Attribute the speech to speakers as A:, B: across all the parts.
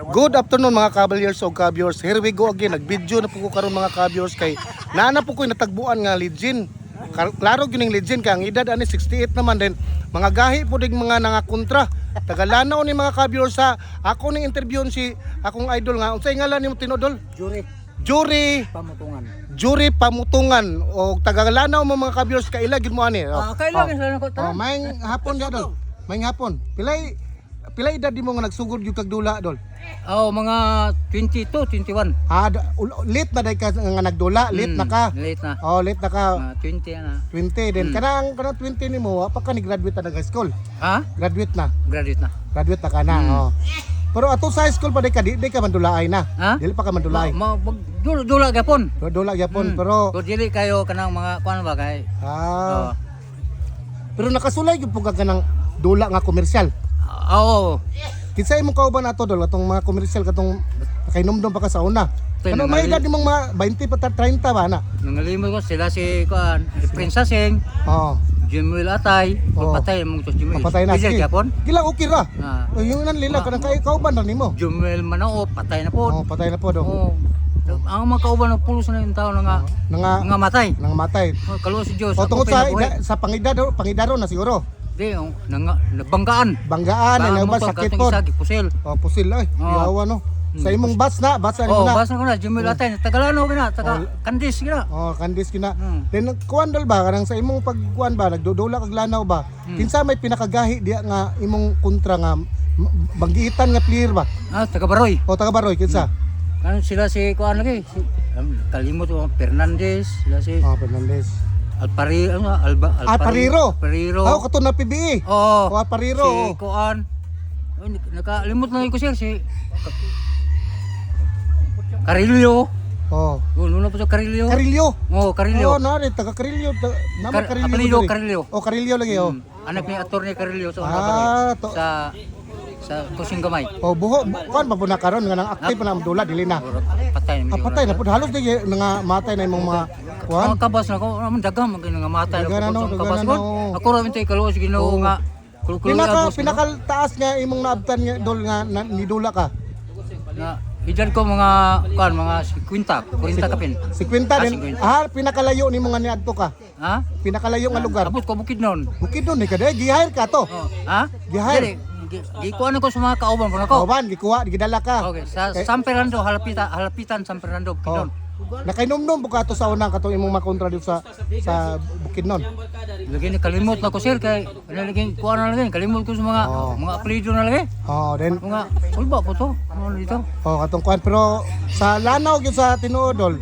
A: Good afternoon mga kabalyers o kabyors. Here we go again. Nag-video na po ko karon mga kabyors kay naana po ko natagbuan nga legend. Klaro gyud ning legend kay ang edad ani 68 naman din. Mga gahi po dig mga nangakontra. Tagalanaw ni mga kabyors sa ako ning interviewon si akong idol nga. Unsay ngalan nimo tinodol? Jury
B: Pamutungan.
A: Jury Pamutungan o Tagalanaw mo mga kabyors kaila gyud mo ani.
B: Kailangan sa ko ta.
A: Maayong hapon gyud dol. Maayong hapon. Pilay edad di mo nga nagsugod yung kagdula dol?
B: Mga 22, 21.
A: Late na day ka nga nagdula, late na ka.
B: Late na.
A: Late na ka.
B: 20 na.
A: 20 din. Kanang 20 nimo, pa ka ni graduate na ng high school.
B: Ha?
A: Graduate na.
B: Graduate na.
A: Graduate na ka na. Pero ato sa high school pa day ka di ka mandulaay na.
B: Ha?
A: Dili pa ka mandulaay.
B: Dula gapon.
A: Dula gyapon pero
B: dili kayo kanang mga kuan ba kay.
A: Pero nakasulay gyud pug ka ng dula nga komersyal.
B: Oo.
A: Kinsa imong kauban ato dol atong mga komersyal katong kainomdom pa ka sa una. Ano may edad nimong mga 20 pa 30 ba na?
B: Nangalimot ko sila si kuan, si Prince Asing. Jimwil Atay, patay mo to Jimwil.
A: Patay na si. Gila okay ra. Yung nan lila kanang kay kauban na nimo.
B: Jimwil Manao patay na po.
A: Patay na po do.
B: Ang mga kauban ng pulos na yung tao nga matay.
A: Nang matay.
B: Kaluwa si Diyos.
A: Tungod sa pangidaro na siguro.
B: Di, nabanggaan.
A: Banggaan, ay nabas sakit po.
B: Pusil.
A: Pusil ay, yawa no. Sa imong bus na mo na.
B: Bus na ko na, Jimmy Latay, Tagalano gina, Kandis gina.
A: Kandis gina. Then kuan dal ba kanang sa imong pagkuan ba nagdudula kag lanaw ba? Kinsa may pinakagahi diya nga imong kontra nga banggitan nga player ba?
B: Taga Baroy.
A: Taga Baroy kinsa?
B: Kan sila si kuan lagi, kalimot Fernandez, sila si
A: Fernandez.
B: Alpariro. Alpariro.
A: Kato na PBE. Alpariro.
B: Si Kuan. Nakalimot na ko siya si Carillo. Luna po sa Carillo.
A: Carillo.
B: Carillo.
A: Nari taga Carillo. Nama Carillo.
B: Carillo.
A: Carillo lagi
B: Anak ni attorney Carillo sa Kusing Gamay.
A: Kuan ba po na karon nga nang active na Abdullah dili na. Patay na po halos di nga matay na imong mga kuan.
B: Kabas na ko, naman daghang nga matay na ko kabas ko. Ako ra mintay kaluwas Ginoo nga.
A: Pinakataas nga imong naabtan nga dol nga nidula ka.
B: Na edad ko mga 40 kapin.
A: 50 din. Pinakalayo nimo nga niadto ka. Pinakalayo nga lugar.
B: Abot ko Bukidnon.
A: Bukidnon ni kada gihire ka to. Gihire.
B: Gikuha ko sa mga kauban po na ko.
A: Kauban, gikuha, gidala ka.
B: Okay, sa San Fernando, halapitan San Fernando, Bukidnon.
A: Nakainom-nom po ka to sa unang katong imong makontra dito sa Bukidnon.
B: Lagi ni kalimot na ko sir kay nalaging kuha na lagi, kalimot ko sa mga apelyido na lagi.
A: Then
B: mga ulba po to. Ano dito?
A: Katong kuan pero sa lanaw gyud sa tinuodol,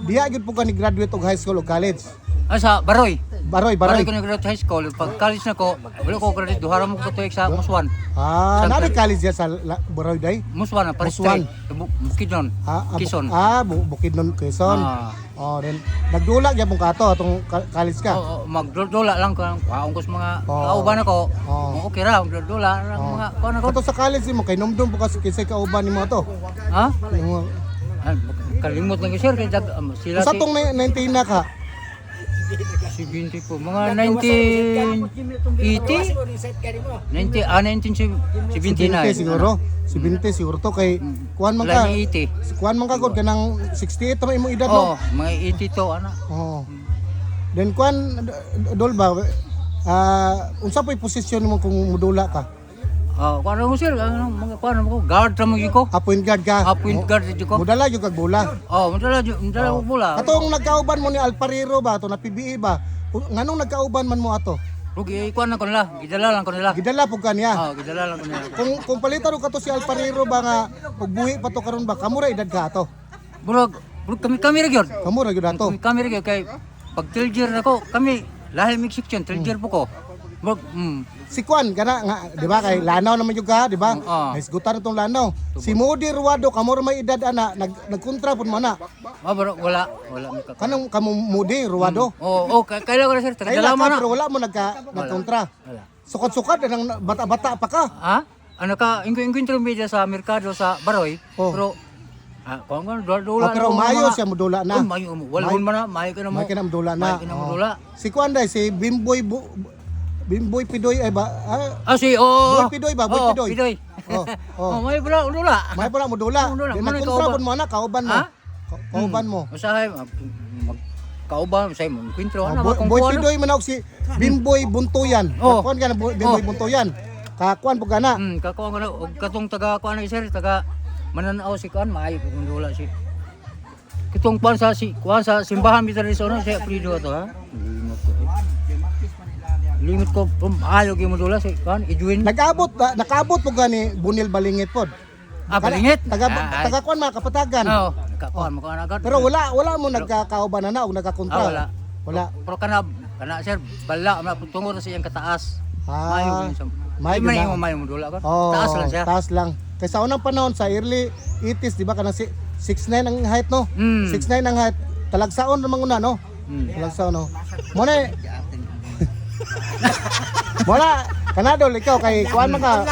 A: diha gyud po ka ni graduate og high school o college.
B: Sa Baroy.
A: Baroy
B: ko nag-graduate high school. Pag college na ko, wala ko graduate. Duhara mo ko tuig sa Muswan.
A: Nari college sa Baroy day?
B: Muswan, Paris Street. Bukidnon, Quezon.
A: Bukidnon, Quezon. Then nagdula gyapon ka to atong college ka.
B: Magdula lang ko. Waong ko sa mga kauban ako. Okay ra, magdula lang mga kuan ako.
A: Kato sa college mo kay numdum po kasi kinsa kauban nimo to.
B: Kalimot lang sir kay sila
A: sa tong 19 na ka.
B: 70 po. Mga 1980? 1979.
A: Siguro. 70 siguro to kay kuan man ka.
B: 80.
A: Kuan man ka gud kanang 68 ra imong edad no.
B: Mga 80 to ana.
A: Then kuan dol ba unsa po'y posisyon mo kung mudula ka?
B: Kuan mo sir, mga kuan mo guard ra mo giko.
A: Point guard ka.
B: Point guard giko.
A: Mudala jud kag bola.
B: Mudala mo bola.
A: Katong nagkauban mo ni Alpariro ba to na PBE ba? Nganong nagkauban man mo ato?
B: Rugi kuan na ko nila, gidala lang ko nila.
A: Gidala pug kaniya.
B: Gidala lang ko nila.
A: Kung palitan ka to si Alpariro ba nga pagbuhi pa to karon ba kamo ra edad ka ato?
B: Burog kami ra gyud.
A: Kamo ra gyud ato.
B: Kami ra gyud kay pag tilger nako kami lahi mix section tilger po ko.
A: Si Kwan kana nga di ba kay lanaw naman jud ka di ba? Hisgutan tong lanaw. Si Modi Ruado kamo ra may edad ana nagkontra pud mo na.
B: Wala
A: Kanang kamo Modi Ruado?
B: Kailan ko na sir tagadala mo na.
A: Pero wala mo nagkontra. Sukat-sukat nang bata-bata pa ka.
B: Ano ka ingko intermedia sa merkado sa Baroy pero kung dula
A: pero mayo siya mudula na.
B: Walhon man na, mayo ka na mo.
A: Mayo ka na mudula na. Si Kwan day si Bimboy Pidoy ay ba?
B: Boy
A: Pidoy ba? Boy Pidoy. Oh,
B: Oh,
A: oh.
B: may pala dula.
A: May pala mo dula.
B: Dula.
A: Di
B: Manay
A: nagkontrabon
B: kauban.
A: mo na kauban mo.
B: Ha?
A: Kauban mo.
B: Usahay kauban say mo kwentro ana ba
A: Boy
B: kung
A: boy
B: kuwan.
A: Pidoy man og si Bimboy Buntuyan.
B: Oh.
A: Kakuan ka na Bimboy
B: Oh.
A: Buntuyan. Kakuan po kana.
B: Kakuha nga og katong taga kuan ni sir taga mananaw si kuan maayo kung dula si. Kitong kuan sa simbahan bitar ni sono siya prido to ha. Limit ko ayaw gyud mo dula si kuan ijuin.
A: Nakaabot po gani Bunil Balingit pod.
B: Balingit.
A: Taga kuan mga kapatagan.
B: Oo, kakuan mo kuan agad.
A: Pero wala mo nagkakauban na og nagkakontra.
B: Wala. Pero kana sir bala na tungod sa iyang kataas.
A: Ah,
B: May
A: may
B: mo may mo dula ka.
A: Oh,
B: Taas lang siya.
A: Taas lang. Kaysa unang panahon sa early 80s, di ba kanang 6'9 ang height no? 6'9 ang height. Talagsaon ra manguna no? Talagsaon no. Muna Wala, kanadol ikaw kay kuan man ka.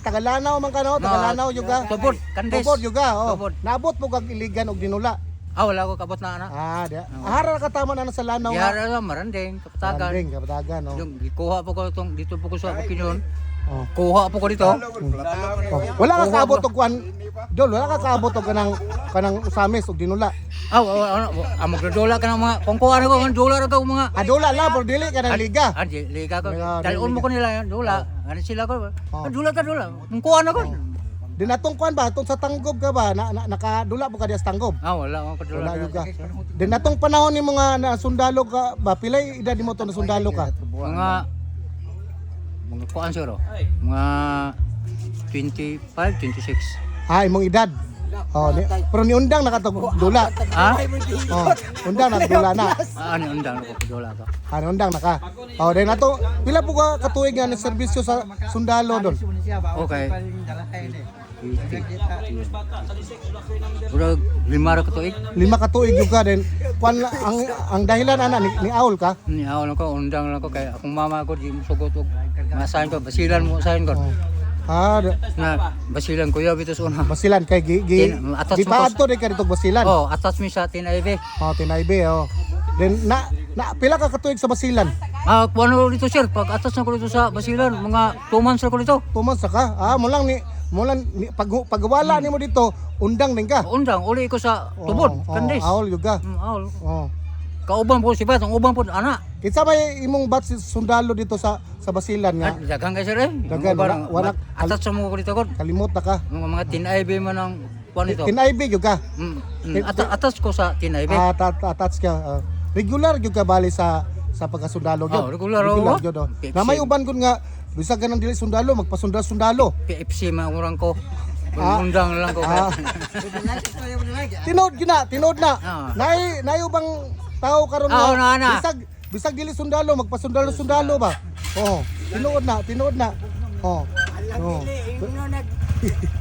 A: Tagalanaw man ka no, Tagalanaw juga.
B: Tubod, kandes.
A: Tubod juga, oh.
B: Tubod.
A: Naabot mo kag iligan og dinula.
B: Wala ko kabot na ana.
A: Dia. Ahara ka tama na sa lanaw.
B: Yara lang maranding kapatagan.
A: Maranding, kapatagan no.
B: Yung ikuha po ko tong dito po ko sa opinion.
A: Oh.
B: Kuha po ko dito.
A: Oh. Wala ka kaabot og kuan. Dol, wala ka kaabot og kanang usamis og dinula.
B: Magdodola ka ng mga kung kuha na ko ng dolar ka mga.
A: Dola lang pero dili ka ng liga.
B: Liga ko.
A: Liga,
B: Dalon mo ko nila dola. Ano sila ko? Dola ka dola. Kung kuha na ko.
A: Dinatong kuan ba atong sa tanggob ka ba nakadula po ka dias tanggob.
B: Wala ko dola.
A: Wala juga. Dinatong panahon ni mga sundalo ka ba pilay edad mo to na sundalo ka?
B: Mga kuan siguro. Mga 25, 26.
A: Imong edad. Pero ni undang nakatog dula. Undang nakadula na.
B: Ano undang ko dola ka.
A: Undang naka. Then ato pila po ka katuig nga ni serbisyo sa sundalo dol?
B: Okay. Urag 5 ra ka tuig.
A: 5 ka tuig juga then kuan ang dahilan ana ni aul ka?
B: Ni aul ko undang lang ko kay akong mama ko di mo sugot og masahin ko basilan mo sahin ko. Na basilan ko yo bitos una.
A: Basilan kay
B: Atas mo
A: paadto di ka dito basilan.
B: Atas mi sa tinaybe.
A: Tinaybe Then na pila ka katuig sa basilan?
B: Kuano dito sir, pag atas na ko dito sa basilan, mga 2 months na ko dito.
A: 2 months ka? Mo lang pagwala nimo dito, undang din ka.
B: Undang uli ko sa tubod, kandes.
A: Aul juga.
B: Aul. Kauban po si Bat, ang uban po ana.
A: Kinsa may imong batch sundalo dito sa basilan nga?
B: Daghang kay sir eh.
A: Daghang, wala
B: atas sa mo ko dito ko.
A: Kalimot na ka.
B: Mga tinaybe man ang kuan ito.
A: Tinaybe juga.
B: Atas ko sa tinaybe.
A: Attach ka. Regular gyud ka bali sa pagkasundalo gyud.
B: Regular
A: gyud. Na may uban gud nga bisag ganang dili sundalo magpasundalo.
B: PFC man urang ko. Undang lang ko.
A: Tinod na. Nay ubang tao karon
B: na.
A: Bisag dili sundalo magpasundalo ba? Tinod na.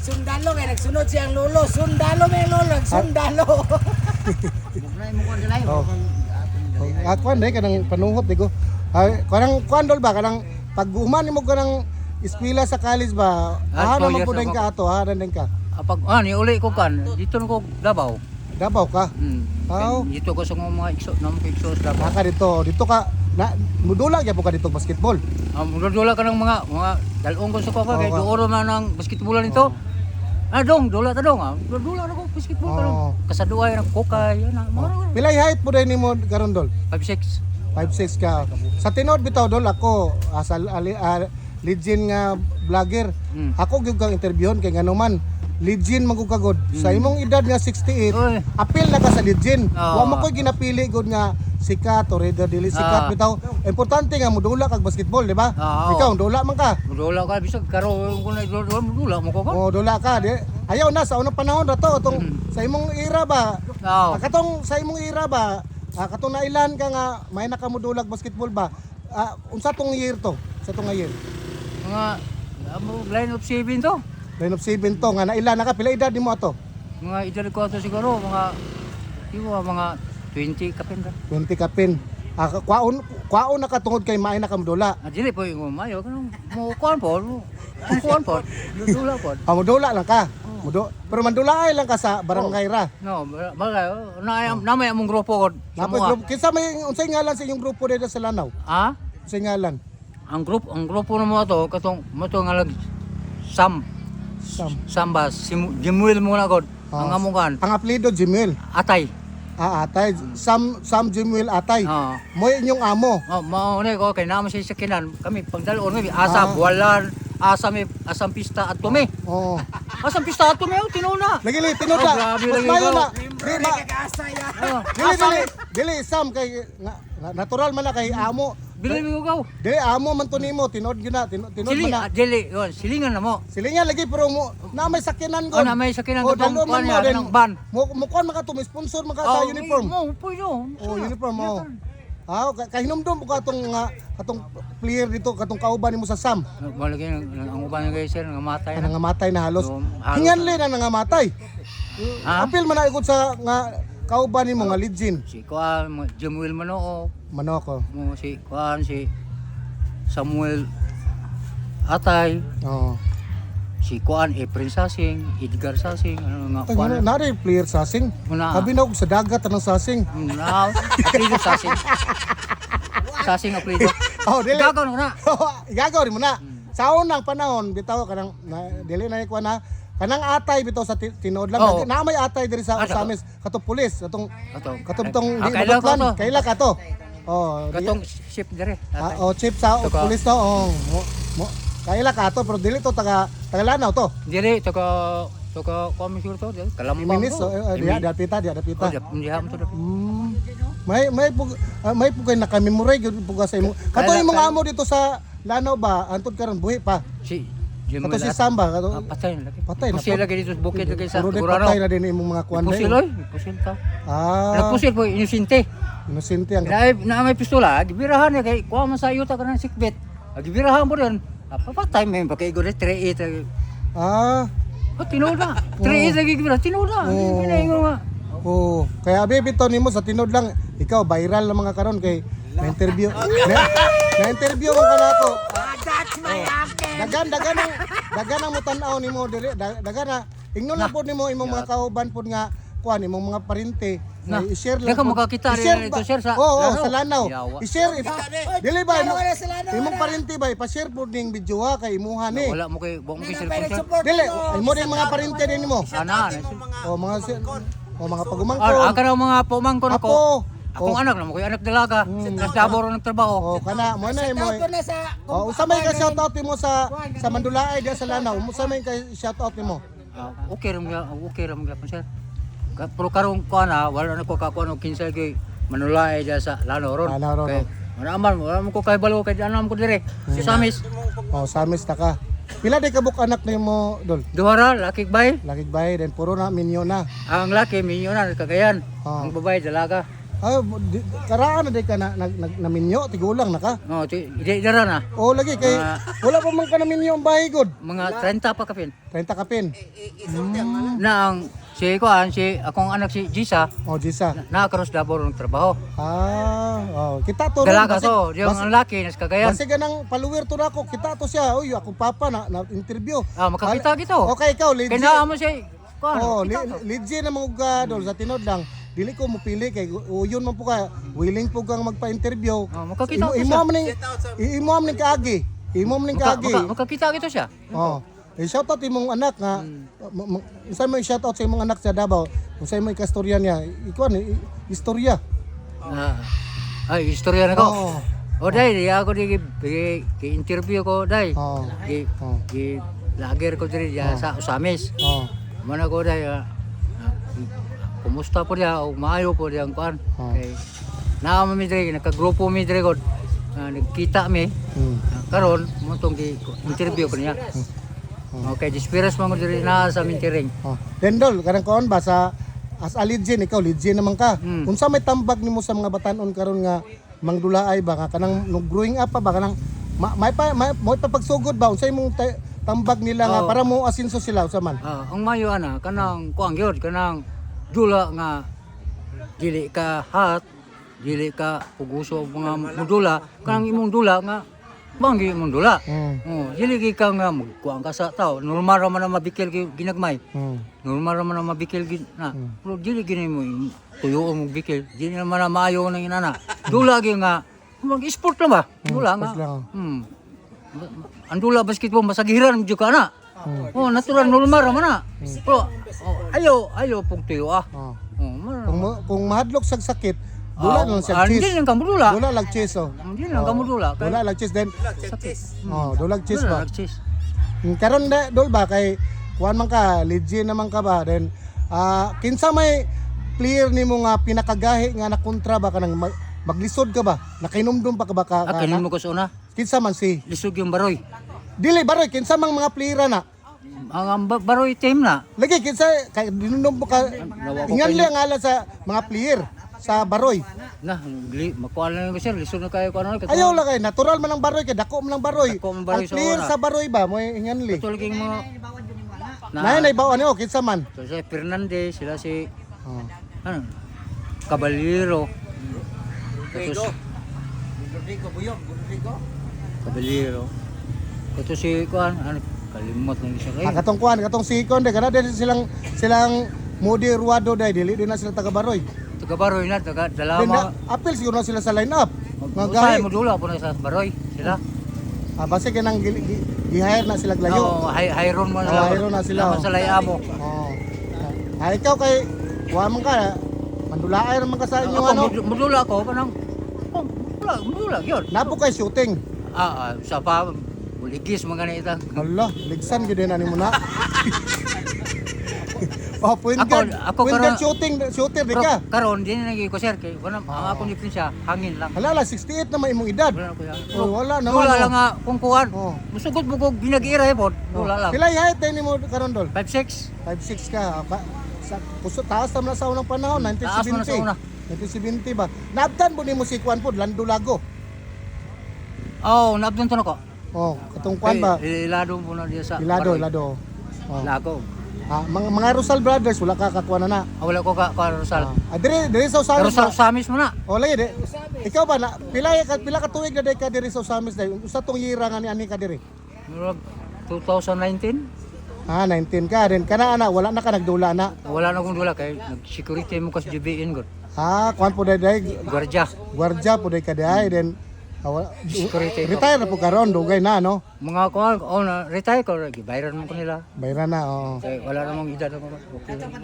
C: Sundalo kay nagsunod siyang lolo. Sundalo may lolo, sundalo.
A: Kuan dai kanang panuhot digo. Kanang kuan dol ba kanang pag human nimo kanang eskwela sa college ba? Ano man pud ka ato, haran din ka.
B: Pag ni uli ko kan dito ko Davao.
A: Davao ka?
B: Dito ko sa mga ikso sa Davao.
A: Dito ka mudula gyapon ka dito basketball.
B: Mudula ka ng mga dalong ko sa ko kay dooro man ng basketball nito. Dola ta dong. Dola na ko basketball karon. Kasaduay ng kokay
A: Pilay height mo dai nimo karon dol?
B: 5'6".
A: 5'6 ka. Sa tinod bitaw dol ako sa legend nga vlogger. Ako gyud kang interviewon kay nganuman legend magugagod. Sa imong edad nga 68, apil na ka sa legend. Wa mo koy ginapili gud nga sikat or dili sikat bitaw. Importante nga mudula kag basketball, di ba? Ikaw dula man ka.
B: Mudula ka bisag karon kun mudula mo ko.
A: Dula ka. Ayaw na sa unang panahon ra to sa imong era ba? Katong sa imong era ba? Katong nailan ka nga may nakamudulag basketball ba? Unsa tong year to? Sa tong year?
B: Mga line of 7 to.
A: Line of 7 to nga nailan na ka pila edad nimo ato?
B: Mga edad ko ato siguro mga 20 kapin ra.
A: 20 kapin. Kwaon na ka tungod kay may nakamudula.
B: Dili po yung mayo kanang mo kuan po. Kuan po. Dula po.
A: Mudula lang ka. Pero mandulaay lang ka sa barangay ra.
B: No, bagay na may among grupo ko.
A: Kinsa may unsay ngalan sa inyong grupo dito sa Lanao? Unsay ngalan?
B: Ang grupo na mo ato katong mato nga Samba, Jimuel mo na god. Ang amungan,
A: Ang apelyido Jimuel.
B: Atay.
A: Atay. Sam Jimuel Atay.
B: Oo.
A: Mo inyong amo.
B: Oh, mauna ko kay naman siya sakinan. Kami pagdalon kami asa buwalan, asam pista at tumi.
A: Oo.
B: Asam pista at tumi tinuna.
A: Lagi tinod na.
B: Grabe
A: Mas
B: lagi
A: mayo
B: ikaw.
A: na.
C: May kagasa ya.
A: Dili Sam kay natural man na kay amo.
B: Bili mo gaw.
A: Dili amo man to nimo tinod gyud na tinod man na.
B: Dili, yon, silingan na mo.
A: Silingan lagi pero mo na may sakyanan
B: Oh, na may sakinan
A: Oh,
B: katong
A: dalo man
B: kuan
A: mo
B: ya
A: din.
B: ng ban.
A: Mo kuan maka to sponsor maka sa uniform.
B: Mo, puyo.
A: Oh, uniform mo. Kahinumdum ko katong player dito katong kauban nimo sa Sam.
B: Malagi ang uban nga sir nga matay na.
A: Nangamatay na halos.
B: Halos.
A: Hinganli na nangamatay.
B: Ha?
A: Apil man na ikot sa nga kauban nimo nga legend.
B: Si kuan Jemuel Manoo,
A: Mano ko.
B: mo si kuan si Samuel Atay,
A: Oo.
B: si kuan Efren Sasing, Edgar Sasing, ano nga
A: Ay,
B: kuan.
A: nari player sasing.
B: Muna.
A: Sabi na ako sa dagat anong sasing.
B: Now, apelido Sasing. Sasing apelido.
A: Oh, dili.
B: Gagaw na.
A: Gagaw rin mo na. Sa unang panahon bitaw kanang dili na ikuan na kanang atay bitaw sa tinod lang.
B: Oo.
A: Na may atay diri sa
B: Ano?
A: Samis katong pulis katong
B: Ato.
A: katong di
B: Kaila ko
A: mabutlan.
B: to.
A: Kaila ka to. Oh,
B: Katong ship dire.
A: oh, chip sa
B: Ito ka.
A: pulis to. Oh, mo kaila ka to pero dili to taga Lanaw to.
B: Dire to ka kami sure to, kalambang.
A: Iminis so dia dapita.
B: Hindi ham to.
A: May pugay naka-memorize gyud puga sa imo. Kato
B: Kaila-
A: imong amo dito sa Lanaw ba antod karon buhi pa.
B: Si
A: Kato
B: Jemuel
A: si Samba kato.
B: patay na lagi.
A: Patay na
B: Pusil
A: po.
B: lagi dito sa bukid lagi sa
A: Puro din
B: Burano.
A: patay na din imong mga kuan
B: Pusil
A: na.
B: oy, pusil ta.
A: Ah,
B: Nagpusil po inosente.
A: inosente ang
B: Na may pistola, gibirahan niya kay kuha man sa yuta kanang sikbet. Gibirahan mo rin. Papatay may pakaigo rin 3-8.
A: Ah,
B: Tinoda. 3-8 lagi gibirahan. Tinoda.
A: Oo.
B: Pinaingo nga.
A: oh. Kaya bibito nimo sa tinod lang. Ikaw viral na mga karon kay na-interview. Na-interview ko kanako.
C: That's my uncle.
A: Dagan ang mutan-aw nimo diri. Dagan na ingnon lang pud nimo imong mga kauban pud nga kuan imong mga parente.
B: Na,
A: I-share lang.
B: dagan
A: pud.
B: makakita rin
A: I-share
B: ito,
A: ba-
B: sir, sa
A: Oo,
B: Lanaw.
A: sa Lanaw.
B: Yawa.
A: I-share. Dili ba
C: Ano wala sila na
A: imong
C: wala?
A: parente ba i-share pud ning video ha kay imuha ni.
B: Wala mo kay buong
C: Hindi na
B: cellphone
C: pwede
B: sir.
C: support
A: Dili,
C: mo.
A: imo din mga parente din nimo.
B: Ana.
A: O mga mga
B: Ah,
A: pagumangkon.
B: aka raw mga pumangkon ako.
A: Apo.
B: Akong anak na mo koy anak dalaga. Nagdabor ng trabaho.
A: Oh, kana mo na mo.
C: Shout out ko na sa
A: Oh, usa may ka shout out nimo sa Mandulaay diya sa Lanaw. Usa may ka shout out nimo.
B: Okay ra mo gyapon sir. Pero karong ko na wala na ko kakuan og kinsay kay manulay diya sa Lanaw ron.
A: Lanaw ron,
B: Kay wala mo ko kay balo kay anam ko dire. Si Samis.
A: Oh, Samis ta ka. Pila di kabuk anak nimo dol?
B: Duhara lakik bay.
A: Lakig bay den puro na minyo na.
B: Ang laki minyo na Cagayan.
A: Ah.
B: Ang babae dalaga.
A: Karaan na di ka na minyo tigulang na ka.
B: No, di dara na.
A: Oh, lagi kay
B: Ah.
A: wala pa man ka na minyo ang bahay god.
B: Mga 30 pa kapin.
A: 30 kapin.
B: Na ang si kuan si akong anak si Jisa
A: Oh, Jisa.
B: nakakaros dabor ng trabaho.
A: Oh, kita to ron,
B: Dalaga
A: basig-
B: to, yung ang laki nas Cagayan.
A: Basig ganang follower to nako, kita to siya. Uy, ako papa na interview.
B: Makakita gito.
A: Okay, ikaw legit.
B: Kaya mo siya kuan.
A: Oh, legit na mga dol sa tinod lang. Dili ko mupili kay uyon man po ka willing po kang magpa-interview.
B: Makakita ko siya.
A: Imo am ning kaagi. Imo am ning kaagi.
B: Makakita gito siya.
A: Oh. Shout out imong anak nga unsa mo shout out sa imong anak sa Davao. Unsa mo ikastorya niya? Ikuan istorya.
B: Ay, istorya na ko.
A: Oh.
B: O dai, ako di interview ko dai.
A: Oh.
B: Di lager ko diri sa Usamis.
A: Oh.
B: Mana ko dai kumusta po dia o maayo po dia ang kuan. Kay naa mi diri nagka-grupo mi diri ko. Nagkita mi. Karon mo tong interview ko niya. Okay, dispiras mo diri na sa mintiring.
A: Oh. Dendol, karang kaon ba sa as a legend, ikaw legend naman ka. Unsa may tambag nimo sa mga batanon karon nga mangdulaay ba nga kanang nung growing up pa ba kanang may pagsugod ba unsay imong tambag nila nga para mo asinso sila usa man.
B: Ang mayo ana kanang kuang gyud kanang dula nga dili ka hat, dili ka puguso mga mudula kanang imong dula nga banggi imong dula. Dili ka nga magkuang ka sa tao. Normal ra man na mabikil ginagmay. Normal ra man na mabikil na. Pero dili gini mo tuyo mo bikil. Dili naman na maayo nang inana. Dula gyud nga mag-sport lang ba? Dula nga. Ang dula basketball masagiran jud ka na. Oh, natural normal ra man na. Pero ayaw pug tuyo ah.
A: Oh.
B: Oh,
A: Kung mahadlok sa sakit, dula lang sa
B: Hindi
A: cheese.
B: lang kamudula.
A: Dula lang cheese oh.
B: Hindi lang kamudula.
A: Dula lang cheese then. Oh, dula cheese ba.
B: Cheese.
A: Karon na dol ba kay kuan man ka, legit naman ka ba then kinsa may player nimo nga pinakagahi nga nakontra ba kanang maglisod ka ba? Nakainomdom pa ka ba ka?
B: Kanin mo ko sa una.
A: Kinsa man si?
B: Lisog yung baroy.
A: Dili baroy kinsa mang mga player na?
B: Ang baroy team na.
A: Lagi kinsa kay dinundom mo ka ingan li ang ala sa mga player sa baroy.
B: Na, makuha lang ko sir. Lisod na kayo ko ano.
A: Ayaw lang kay natural man ang baroy kay dako man ang baroy.
B: Dako man baroy
A: Ang
B: sa
A: player
B: una.
A: sa baroy ba mo ingan li.
B: Ito lagi mga...
A: Nay naibaw ano kinsa man?
B: So, si Fernandez, sila si...
A: Oh.
B: Ano? Caballero. Rodrigo. Caballero. Ito si Kuan, ano? Kalimot na siya kayo.
A: Katong kuan katong sikon de kana din silang Modi Ruado dai dili din na sila taga baroy.
B: Taga Baroy na, taga
A: Then
B: Dalama.
A: apil siguro na sila sa lineup. Mga
B: Usay
A: gahi.
B: mo dula po na sa Baroy. Sila.
A: Base kanang gi-hire na sila glayo.
B: Oo, Hayron mo na.
A: Hayron na sila,
B: Laman
A: oh.
B: sa layamo.
A: Oh. Ikaw kay wa man ka mandulaay naman ka sa inyo
B: Ako,
A: ano.
B: mudula ko, kanang... Oh, mudula, yun.
A: Napo kay shooting.
B: Sa pa, buligis mga ganito.
A: Hala, ligsan gyud na nimo na. Oh, point
B: Ako-
A: guard.
B: ako
A: Point
B: karon-
A: guard shooter di
B: Pero
A: ka.
B: karon din na naging ko sir kay wala ang akong diferensya hangin lang.
A: Hala, 68 na may imong edad.
B: Wala ko yan.
A: Oh, wala naman.
B: Wala
A: oh.
B: lang nga kung kuan.
A: Oh.
B: Musugod mo kog ginag-ira pod. Wala lang.
A: Pila height ni mo karon dol?
B: 5'6".
A: 5'6 ka. Sa puso taas na sa unang panahon,
B: Taas mo na sa una.
A: 1970 ba? Naabtan po ni mo si Kwan po, Lando Lago.
B: Oh, naabdon to nako.
A: Oh, katong Kwan ba?
B: Ilado mo na diya sa
A: Ilado,
B: Baroy.
A: Ilado. Oh.
B: Lago.
A: Mga Rosal Brothers, wala ka kakuha na na.
B: Wala ko ka Rosal.
A: Dire sa Usamis
B: Rosal
A: ba?
B: Samis mo na.
A: Oh, lagi de. Ikaw ba na pila ka tuig na day ka dire sa Usamis day? Usa tong yira nga ni ani ka dire.
B: Murag 2019.
A: 19 ka din. Kana ana wala na ka nagdula na.
B: Wala na kong dula kay nag-security mo kas JBN gud.
A: Kwan po day
B: Gwardiya.
A: Gwardya po day ka day then
B: Security.
A: retire na po karon dugay na no.
B: Mga kuan na retire ko gibayran mo ko nila.
A: Bayra na oh.
B: Kay wala namang edad ako. Okay.
A: Dagan,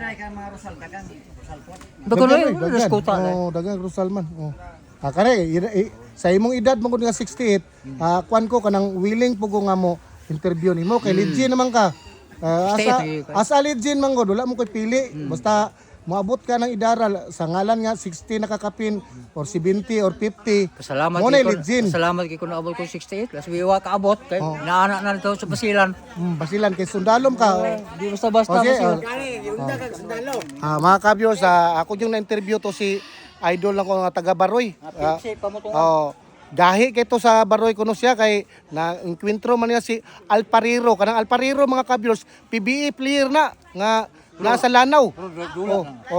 B: Dagan na
A: dagan.
B: reskuta na.
A: Oh, dagan Rosal man. Oh. Kare sa imong edad mo nga 68, kwan ko kanang willing po ko nga mo interview nimo kay legit naman ka. Asa legit man ko wala mo koy pili. Basta moabot ka ng idaral sa ngalan nga 60 nakakapin or 70 or 50.
B: Pasalamat
A: Mo na
B: kay ko.
A: legit.
B: Pasalamat kay ko naabot ko 68. Las biwa ka abot kay naanak na nito sa basilan.
A: Basilan kay sundalom ka.
B: Di basta-basta
A: Okay,
B: basilan.
C: Kani, yung dagang sundalo.
A: Mga kabyors, ako yung na-interview to si idol lang ko nga taga Baroy. Gahi kay to sa Baroy kuno siya kay na encuentro man niya si Alpariro. Kanang Alpariro mga kabyors, PBA player na nga nasa Lanao.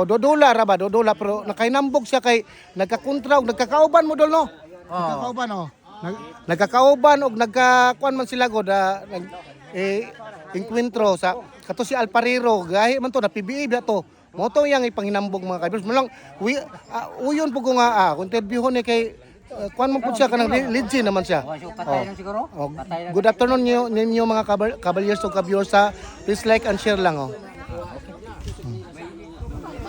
A: Dodula ra ba? Dodula pero nakainambog siya kay nagkakontra og nagkakauban mo dol no. Nagkakauban oh. Nagkakauban og nagkakuan man sila god encuentro sa kato si Alpariro gahi man to na PBA ba to. Mo to yang ipanginambog mga kaibers. Mo lang uyon po ko nga interviewon ni kay kuan mo pud siya kanang legit naman siya.
B: Patay lang siguro.
A: Good afternoon ninyo mga kabalyers o kabyors sa please like and share lang oh.